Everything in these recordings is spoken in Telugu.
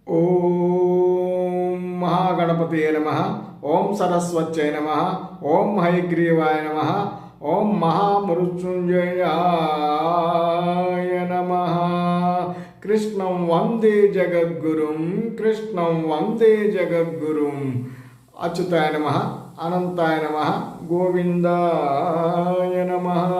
ఓం మహాగణపతయే నమః. ఓం సరస్వత్యై నమః. ఓం హయగ్రీవాయ నమః. ఓం మహామృత్యుంజయాయ నమః. కృష్ణం వందే జగద్గురుం, కృష్ణం వందే జగద్గురుం. అచ్యుతాయ నమః, అనంతాయ నమః, గోవిందాయ నమః.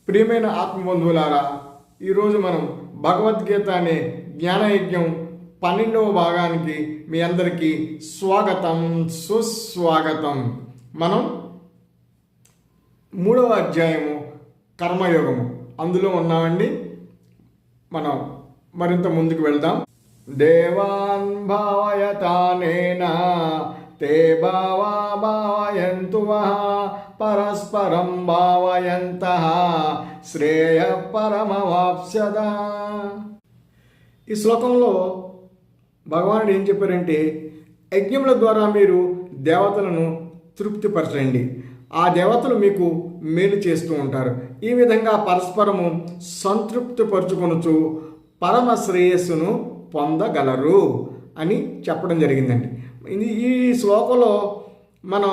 ప్రియమైన ఆత్మబంధువులారా, ఈరోజు మనం భగవద్గీత అనే జ్ఞానయజ్ఞం 12వ భాగానికి మీ అందరికీ స్వాగతం, సుస్వాగతం. మనం 3వ అధ్యాయము కర్మయోగము అందులో ఉన్నామండి. మనం మరింత ముందుకు వెళ్దాం. దేవాన్ భావయతానేన తే భావా భావయంతు పరస్పరం భావయంతః శ్రేయ పరమవాప్స్యద. ఈ శ్లోకంలో భగవానుడు ఏం చెప్పారంటే, యజ్ఞముల ద్వారా మీరు దేవతలను తృప్తిపరచండి, ఆ దేవతలు మీకు మేలు చేస్తూ ఉంటారు. ఈ విధంగా పరస్పరము సంతృప్తిపరచుకొనుచు పరమ శ్రేయస్సును పొందగలరు అని చెప్పడం జరిగిందండి. ఈ శ్లోకంలో మనం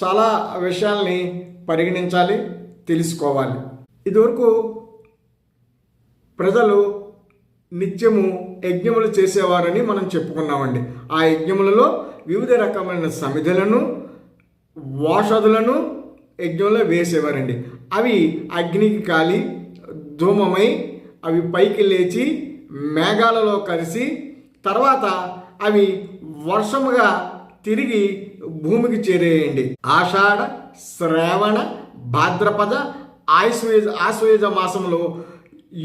చాలా విషయాల్ని పరిగణించాలి, తెలుసుకోవాలి. ఇదివరకు ప్రజలు నిత్యము యజ్ఞములు చేసేవారని మనం చెప్పుకున్నామండి. ఆ యజ్ఞములలో వివిధ రకమైన సమిధులను, ఓషధులను యజ్ఞంలో వేసేవారండి. అవి అగ్నికి కాలి ధూమమై అవి పైకి లేచి మేఘాలలో కలిసి తర్వాత అవి వర్షముగా తిరిగి భూమికి చేరేయండి. ఆషాఢ, శ్రావణ, భాద్రపద, ఆశ్వయుజ మాసంలో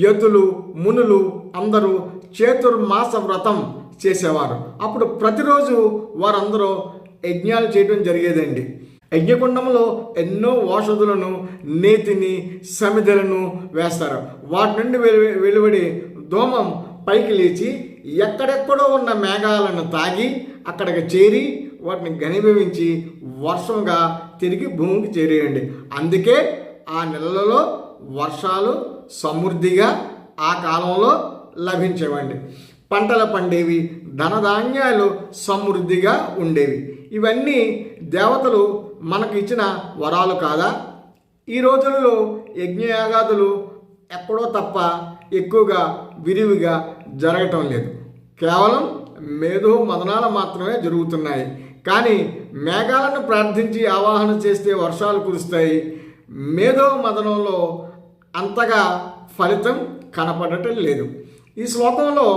యతులు, మునులు అందరూ చతుర్మాస వ్రతం చేసేవారు. అప్పుడు ప్రతిరోజు వారందరూ యజ్ఞాలు చేయడం జరిగేదండి. యజ్ఞకుండంలో ఎన్నో ఔషధులను, నేతిని, సమిధులను వేస్తారు. వాటి నుండి వెలువడి ధూమం పైకి లేచి ఎక్కడెక్కడో ఉన్న మేఘాలను తాగి అక్కడికి చేరి వాటిని ఘనీభవించి వర్షంగా తిరిగి భూమికి చేరేయండి. అందుకే ఆ నెలలలో వర్షాలు సమృద్ధిగా ఆ కాలంలో లభించేవండి. పంటలు పండేవి, ధనధాన్యాలు సమృద్ధిగా ఉండేవి. ఇవన్నీ దేవతలు మనకు ఇచ్చిన వరాలు కాదా? ఈ రోజుల్లో యజ్ఞయాగాదులు ఎక్కడో తప్ప ఎక్కువగా విరివిగా జరగటం లేదు. కేవలం మేధో మదనాలు మాత్రమే జరుగుతున్నాయి. కానీ మేఘాలను ప్రార్థించి ఆవాహన చేస్తే వర్షాలు కురుస్తాయి. మేధో మదనంలో అంతగా ఫలితం కనపడటం లేదు. ఈ శ్లోకంలో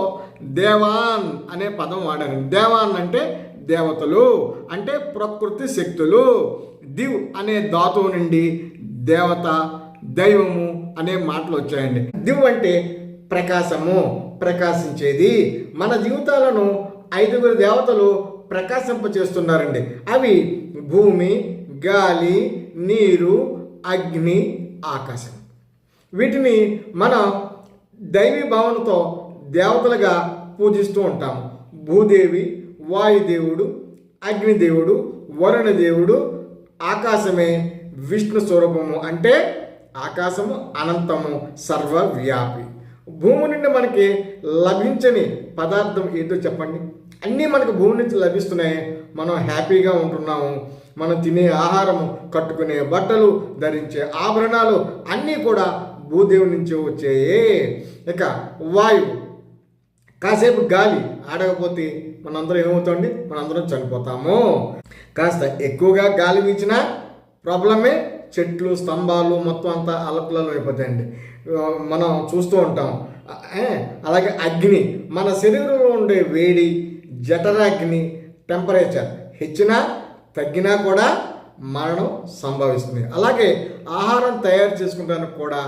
దేవాన్ అనే పదం వాడారు. దేవాన్ అంటే దేవతలు, అంటే ప్రకృతి శక్తులు. దివ్ అనే ధాతువు నుండి దేవత, దైవము అనే మాటలు వచ్చాయండి. దివ్ అంటే ప్రకాశము, ప్రకాశించేది. మన జీవితాలను 5 దేవతలు ప్రకాశింపచేస్తున్నారండి. అవి భూమి, గాలి, నీరు, అగ్ని, ఆకాశం. వీటిని మనం దైవీ భావనతో దేవతలుగా పూజిస్తూ ఉంటాము. భూదేవి, వాయుదేవుడు, అగ్నిదేవుడు, వరుణదేవుడు, ఆకాశమే విష్ణు స్వరూపము. అంటే ఆకాశము అనంతము, సర్వవ్యాపి. భూమి నుండి మనకి లభించని పదార్థం ఏదో చెప్పండి? అన్నీ మనకు భూమి నుంచి లభిస్తున్నాయి. మనం హ్యాపీగా ఉంటున్నాము. మనం తినే ఆహారము, కట్టుకునే బట్టలు, ధరించే ఆభరణాలు అన్నీ కూడా భూదేవి నుంచి వచ్చాయి. ఇక వాయువు, కాసేపు గాలి ఆడకపోతే మనందరం ఏమవుతామండి? మనందరం చనిపోతాము. కాస్త ఎక్కువగా గాలి వీచినా ప్రాబ్లమే. చెట్లు, స్తంభాలు మొత్తం అంతా అలకులలో అయిపోతాయండి. మనం చూస్తూ ఉంటాం. అలాగే అగ్ని, మన శరీరంలో ఉండే వేడి, జఠరాగ్ని, టెంపరేచర్ హెచ్చినా తగ్గినా కూడా మరణం సంభవిస్తుంది. అలాగే ఆహారం తయారు చేసుకుంటానికి కూడా,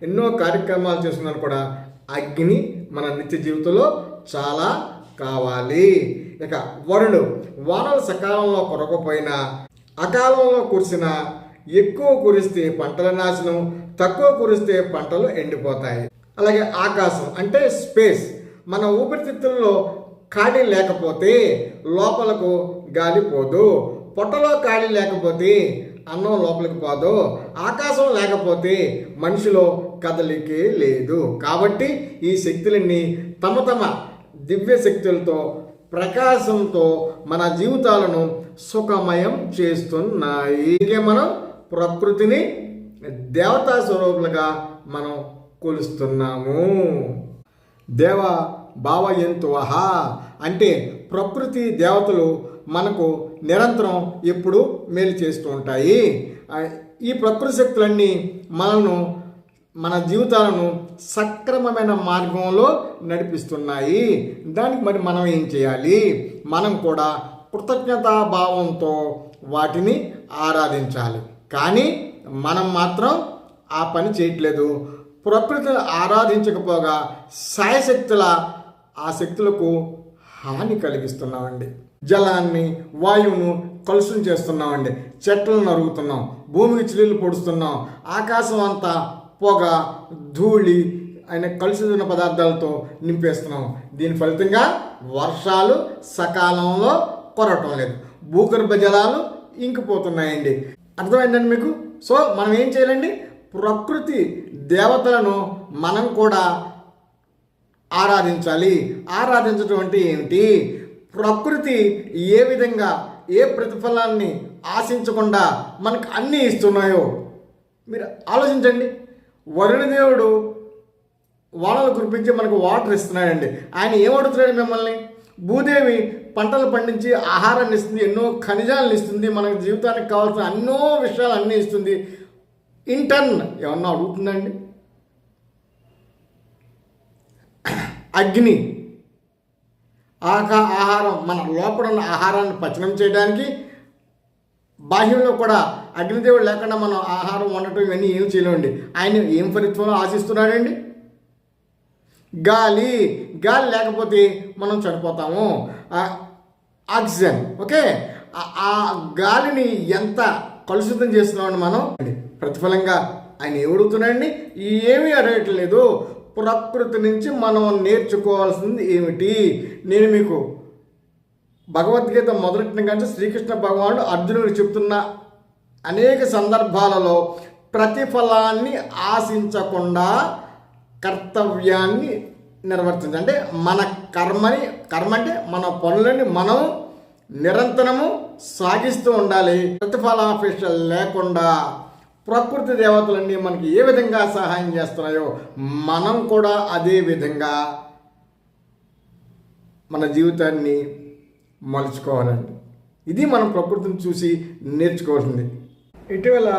ఎన్నో కార్యక్రమాలు చేసుకున్నాను కూడా అగ్ని మన నిత్య జీవితంలో చాలా కావాలి. ఇక వరుడు, వానలు సకాలంలో కురకపోయినా, అకాలంలో కురిసినా, ఎక్కువ కురిస్తే పంటల నాశనం, తక్కువ కురిస్తే పంటలు ఎండిపోతాయి. అలాగే ఆకాశం అంటే స్పేస్. మన ఊపిరితిత్తుల్లో ఖాళీ లేకపోతే లోపలకు గాలి పోదు. పొట్టలో ఖాళీ లేకపోతే అన్నం లోపలికి పోదు. ఆకాశం లేకపోతే మనిషిలో కదలికే లేదు. కాబట్టి ఈ శక్తులన్నీ తమ తమ దివ్య శక్తులతో ప్రకాశంతో మన జీవితాలను సుఖమయం చేస్తున్నాయి. ఇదే మనం ప్రకృతిని దేవతా స్వరూపులుగా మనం కొలుస్తున్నాము. దేవ భావయంతువహ అంటే ప్రకృతి దేవతలు మనకు నిరంతరం ఎప్పుడు మేలు చేస్తూ ఉంటాయి. ఈ ప్రకృతి శక్తులన్నీ మన జీవితాలను సక్రమమైన మార్గంలో నడిపిస్తున్నాయి. దానికి మరి మనం ఏం చేయాలి? మనం కూడా కృతజ్ఞతాభావంతో వాటిని ఆరాధించాలి. కానీ మనం మాత్రం ఆ పని చేయట్లేదు. ప్రకృతిని ఆరాధించకపోగా సాయశక్తుల ఆ శక్తులకు హాని కలిగిస్తున్నామండి. జలాన్ని వాయువును కలుషితం చేస్తున్నామండి. చెట్లను నరుగుతున్నాం, భూమికి చిల్లులు పొడుస్తున్నాం, ఆకాశం అంతా పొగ ధూళి అయిన కలుషిత పదార్థాలతో నింపేస్తున్నాం. దీని ఫలితంగా వర్షాలు సకాలంలో కొరవటం లేదు, భూగర్భ జలాలు ఇంకిపోతున్నాయండి. అర్థమైందండి మీకు? సో మనం ఏం చేయాలండి? ప్రకృతి దేవతలను మనం కూడా ఆరాధించాలి. ఆరాధించడం అంటే ఏమిటి? ప్రకృతి ఏ విధంగా ఏ ప్రతిఫలాన్ని ఆశించకుండా మనకు అన్నీ ఇస్తున్నాయో మీరు ఆలోచించండి. వరుణదేవుడు వానలు కురిపించి మనకు వాటర్ ఇస్తున్నాడండి. ఆయన ఏమడుగుతున్నాడు మిమ్మల్ని? భూదేవి పంటలు పండించి ఆహారాన్ని ఇస్తుంది, ఎన్నో ఖనిజాలను ఇస్తుంది, మనకు జీవితానికి కావాల్సిన ఎన్నో విషయాలు అన్నీ ఇస్తుంది. ఇంటర్న్ ఏమన్నా అడుగుతుందండి? అగ్ని ఆహారం మన లోపల ఉన్న ఆహారాన్ని పచనం చేయడానికి బాహ్యంలో కూడా అగ్నిదేవుడు లేకుండా మనం ఆహారం వండటం ఇవన్నీ ఏం చేయలేమండి. ఆయన ఏం ఫలితం ఆశిస్తున్నాడండి? గాలి లేకపోతే మనం చనిపోతాము. ఆక్సిజన్, ఓకే, ఆ గాలిని ఎంత కలుషితం చేస్తున్నామని మనం ప్రతిఫలంగా ఆయన ఏమడుగుతున్నాడండి? ఏమీ అడగట్లేదు. ప్రకృతి నుంచి మనం నేర్చుకోవాల్సింది ఏమిటి? నేను మీకు భగవద్గీత మొదటి కంటే శ్రీకృష్ణ భగవానుడు అర్జునుడు చెప్తున్న అనేక సందర్భాలలో ప్రతిఫలాన్ని ఆశించకుండా కర్తవ్యాన్ని నిర్వర్తించాలి. అంటే మన కర్మ అంటే మన పనులని మనం నిరంతరము సాగిస్తూ ఉండాలి. ప్రతిఫలాపేక్ష లేకుండా ప్రకృతి దేవతలన్నీ మనకి ఏ విధంగా సహాయం చేస్తున్నాయో మనం కూడా అదే విధంగా మన జీవితాన్ని మలుచుకోవాలండి. ఇది మనం ప్రకృతిని చూసి నేర్చుకోవాల్సింది. ఇటీవల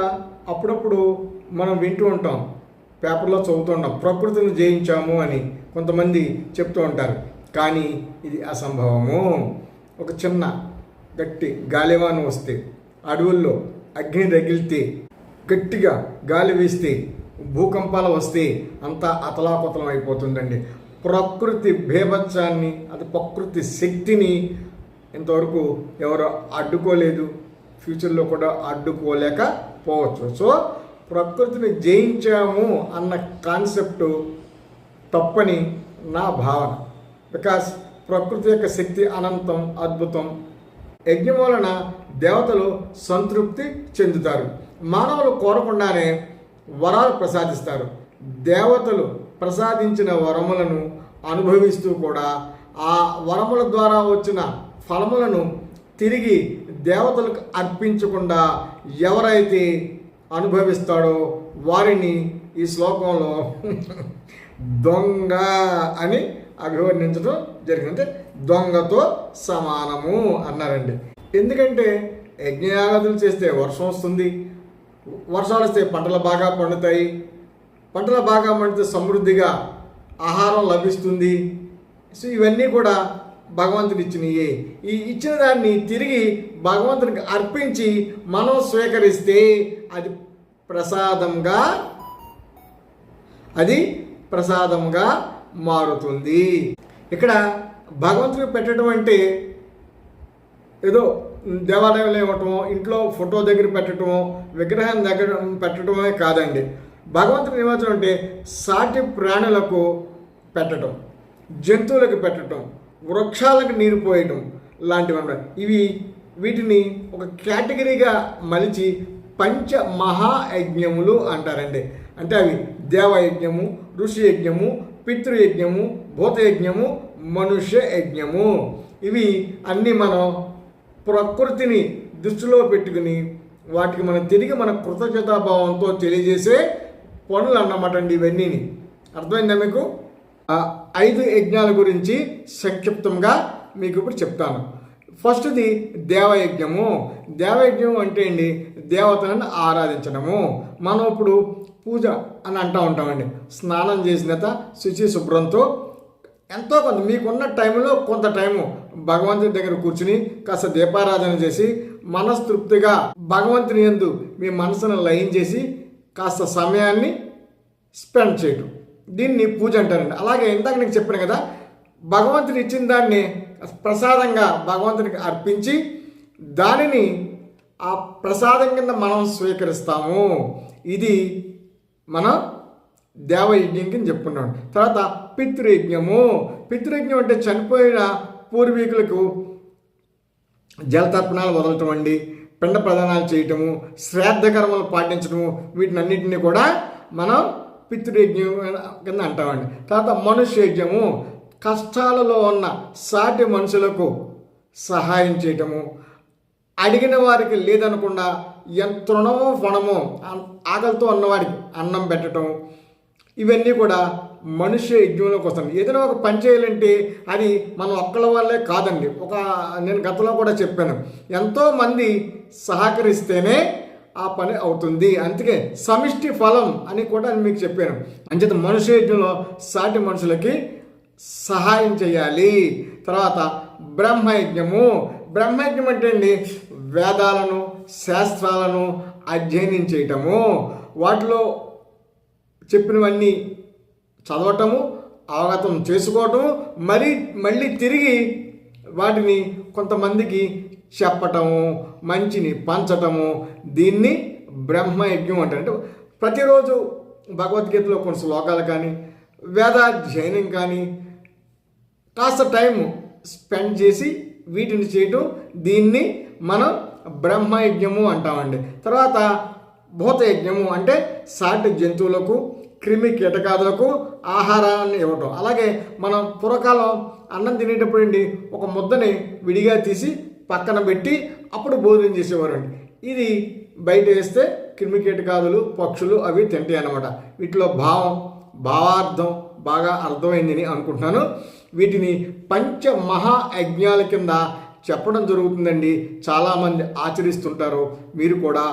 అప్పుడప్పుడు మనం వింటూ ఉంటాం, పేపర్లో చదువుతూ ఉంటాం, ప్రకృతిని జయించాము అని కొంతమంది చెప్తూ ఉంటారు. కానీ ఇది అసంభవము. ఒక చిన్న గట్టి గాలివాన వస్తే, అడవుల్లో అగ్ని రగిలితే, గట్టిగా గాలి వీస్తే, భూకంపాలు వస్తే అంతా అతలాపతలం అయిపోతుందండి. ప్రకృతి బీభత్సాన్ని, అది ప్రకృతి శక్తిని ఇంతవరకు ఎవరు అడ్డుకోలేదు, ఫ్యూచర్లో కూడా అడ్డుకోలేకపోవచ్చు. సో ప్రకృతిని జయించాము అన్న కాన్సెప్ట్ తప్పని నా భావన. బికాస్ ప్రకృతి యొక్క శక్తి అనంతం, అద్భుతం. యజ్ఞం వలన దేవతలు సంతృప్తి చెందుతారు. మానవులు కోరకుండానే వరాలు ప్రసాదిస్తారు. దేవతలు ప్రసాదించిన వరములను అనుభవిస్తూ కూడా ఆ వరముల ద్వారా వచ్చిన ఫలములను తిరిగి దేవతలకు అర్పించకుండా ఎవరైతే అనుభవిస్తాడో వారిని ఈ శ్లోకంలో దొంగ అని అభివర్ణించడం జరిగింది. అంటే దొంగతో సమానము అన్నారండి. ఎందుకంటే యజ్ఞయాగాదులు చేస్తే వర్షం వస్తుంది, వర్షాలు వస్తే పంటలు బాగా పండుతాయి, పంటలు బాగా పండితే సమృద్ధిగా ఆహారం లభిస్తుంది. సో ఇవన్నీ కూడా భగవంతుడు ఇచ్చినయే. ఈ ఇచ్చిన దాన్ని తిరిగి భగవంతునికి అర్పించి మనం స్వీకరిస్తే అది ప్రసాదంగా మారుతుంది. ఇక్కడ భగవంతుడికి పెట్టడం అంటే ఏదో దేవాలయంలో ఇవ్వటమో, ఇంట్లో ఫోటో దగ్గర పెట్టడమో, విగ్రహం దగ్గర పెట్టడమే కాదండి. భగవంతుడి నిమజ్జనం అంటే సాటి ప్రాణులకు పెట్టడం, జంతువులకు పెట్టడం, వృక్షాలకు నీరు పోయడం లాంటివి వీటిని ఒక కేటగిరీగా మలిచి పంచ మహాయజ్ఞములు అంటారండి. అంటే అవి దేవయజ్ఞము, ఋషి యజ్ఞము, పితృయజ్ఞము, భూతయజ్ఞము, మనుష్య యజ్ఞము. ఇవి అన్నీ మనం ప్రకృతిని దృష్టిలో పెట్టుకుని వాటికి మనం తిరిగి మన కృతజ్ఞతాభావంతో తెలియజేసే పనులు అన్నమాట అండి ఇవన్నీ. అర్థమైందా మీకు? 5 యజ్ఞాల గురించి సంక్షిప్తంగా మీకు ఇప్పుడు చెప్తాను. ఫస్ట్ది దేవయజ్ఞము. దేవయజ్ఞం అంటే అండి దేవతలను ఆరాధించడము. మనం ఇప్పుడు పూజ అని అంటూ ఉంటామండి. స్నానం చేసిన శుచి శుభ్రంతో ఎంతో కొంత మీకున్న టైంలో కొంత టైము భగవంతుని దగ్గర కూర్చుని కాస్త దీపారాధన చేసి మనస్తృప్తిగా భగవంతుని యందు మీ మనసును లయం చేసి కాస్త సమయాన్ని స్పెండ్ చేయటం, దీన్ని పూజ అంటారండి. అలాగే ఇందాక నీకు చెప్పాను కదా, భగవంతుడు ఇచ్చిన దాన్ని ప్రసాదంగా భగవంతునికి అర్పించి దానిని ఆ ప్రసాదం కింద మనం స్వీకరిస్తాము. ఇది మనం దేవయజ్ఞం కింద చెప్పుకున్నాం. తర్వాత పితృయజ్ఞము. పితృయజ్ఞం అంటే చనిపోయిన పూర్వీకులకు జలతర్పణాలు వదలటం అండి, పిండ ప్రదానాలు చేయటము, శ్రాద్ధ కర్మలు పాటించడము, వీటినన్నింటినీ కూడా మనం పితృయజ్ఞం కింద అంటామండి. తర్వాత మనుష్యయజ్ఞము. కష్టాలలో ఉన్న సాటి మనుషులకు సహాయం చేయటము, అడిగిన వారికి లేదనకుండా ఎంత రుణమో ఫణమో ఆకలితో ఉన్నవాడికి అన్నం పెట్టడం, ఇవన్నీ కూడా మనుష్య యజ్ఞంలోకి వస్తుంది. ఏదైనా ఒక పని చేయాలంటే అది మనం ఒక్కళ్ళ వల్లే కాదండి. నేను గతంలో కూడా చెప్పాను, ఎంతోమంది సహకరిస్తేనే ఆ పని అవుతుంది. అందుకే సమిష్టి ఫలం అని కూడా మీకు చెప్పాను. అంచేత మనుష్య యజ్ఞంలో సాటి మనుషులకి సహాయం చేయాలి. తర్వాత బ్రహ్మయజ్ఞము. బ్రహ్మయజ్ఞం అంటే అండి వేదాలను శాస్త్రాలను అధ్యయనం చేయటము, వాటిలో చెప్పినవన్నీ చదవటము, అవగతం చేసుకోవటము, మళ్ళీ తిరిగి వాటిని కొంతమందికి చెప్పటము, మంచిని పంచటము, దీన్ని బ్రహ్మయజ్ఞం అంటారు. అంటే ప్రతిరోజు భగవద్గీతలో కొన్ని శ్లోకాలు కానీ వేదాధ్యయనం కానీ కాస్త టైం స్పెండ్ చేసి వీటిని చేయటం, దీన్ని మనం బ్రహ్మయజ్ఞము అంటామండి. తర్వాత భూతయజ్ఞము అంటే సాటి జంతువులకు క్రిమి కీటకాదులకు ఆహారాన్ని ఇవ్వటం. అలాగే మనం పూర్వకాలం అన్నం తినేటప్పుడు అండి ఒక ముద్దని విడిగా తీసి పక్కన పెట్టి అప్పుడు భోజనం చేసేవారండి. ఇది బయట వేస్తే క్రిమి కీటకాదులు పక్షులు అవి తింటాయి అన్నమాట. వీటిలో భావార్థం బాగా అర్థమైందని అనుకుంటున్నాను. వీటిని పంచ మహాయజ్ఞాల కింద చెప్పడం జరుగుతుందండి. చాలామంది ఆచరిస్తుంటారు. మీరు కూడా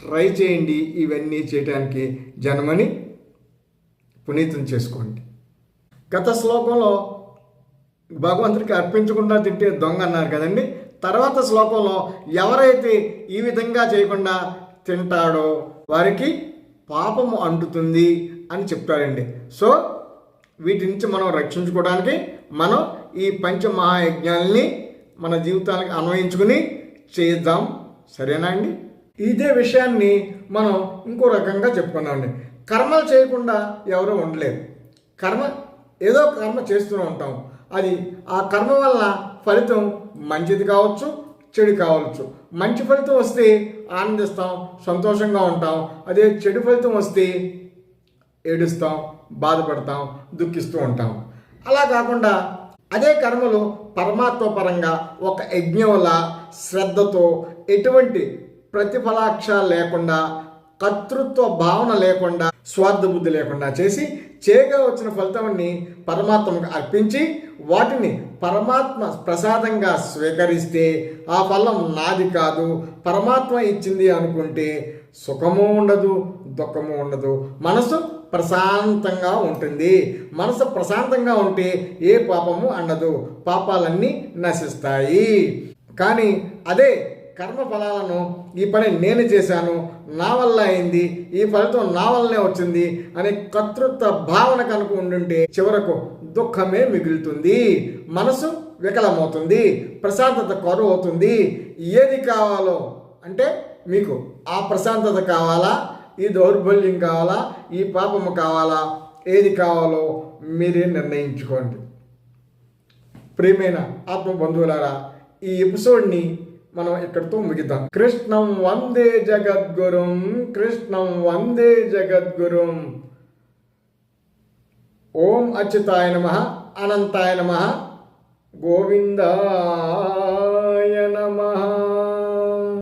ట్రై చేయండి ఇవన్నీ చేయడానికి, జన్మని పునీతం చేసుకోండి. గత శ్లోకంలో భగవంతుడికి అర్పించకుండా తింటే దొంగ అన్నారు కదండి. తర్వాత శ్లోకంలో ఎవరైతే ఈ విధంగా చేయకుండా తింటాడో వారికి పాపము అంటుతుంది అని చెప్తారండి. సో వీటి నుంచి మనం రక్షించుకోవడానికి మనం ఈ పంచమహాయజ్ఞాలని మన జీవితానికి అన్వయించుకుని చేద్దాం. సరేనా అండి? ఇదే విషయాన్ని మనం ఇంకో రకంగా చెప్పుకున్నామండి. కర్మలు చేయకుండా ఎవరూ ఉండలేరు. ఏదో కర్మ చేస్తూనే ఉంటాం. అది ఆ కర్మ వల్ల ఫలితం మంచిది కావచ్చు, చెడు కావచ్చు. మంచి ఫలితం వస్తే ఆనందిస్తాం, సంతోషంగా ఉంటాం. అదే చెడు ఫలితం వస్తే ఏడుస్తాం, బాధపడతాం, దుఃఖిస్తూ ఉంటాం. అలా కాకుండా అదే కర్మలు పరమాత్మ పరంగా ఒక యజ్ఞంలా శ్రద్ధతో ఎటువంటి ప్రతిఫలాక్ష లేకుండా, కర్తృత్వ భావన లేకుండా, స్వార్థ బుద్ధి లేకుండా చేసి చేయగా వచ్చిన ఫలితాన్ని పరమాత్మకు అర్పించి వాటిని పరమాత్మ ప్రసాదంగా స్వీకరిస్తే ఆ ఫలం నాది కాదు, పరమాత్మ ఇచ్చింది అనుకుంటే సుఖము ఉండదు, దుఃఖము ఉండదు, మనసు ప్రశాంతంగా ఉంటుంది. మనసు ప్రశాంతంగా ఉంటే ఏ పాపము అండదు, పాపాలన్నీ నశిస్తాయి. కానీ అదే కర్మ ఫలాలను ఈ పని నేను చేశాను, నా వల్ల అయింది, ఈ ఫలితం నా వల్లనే వచ్చింది అనే కర్తృత్వ భావన కనుక ఉండుంటే చివరకు దుఃఖమే మిగులుతుంది, మనసు వికలమవుతుంది, ప్రశాంతత కరువు అవుతుంది. ఏది కావాలో అంటే మీకు ఆ ప్రశాంతత కావాలా, ఈ దౌర్బల్యం కావాలా, ఈ పాపము కావాలా, ఏది కావాలో మీరే నిర్ణయించుకోండి. ప్రియమైన ఆత్మ బంధువులారా, ఈ ఎపిసోడ్ని మనం ఇక్కడితో ముగిద్దాం. కృష్ణం వందే జగద్గురుం, కృష్ణం వందే జగద్గురుం. ఓం అచ్యుతాయ నమః. అనంతాయ నమః. గోవింద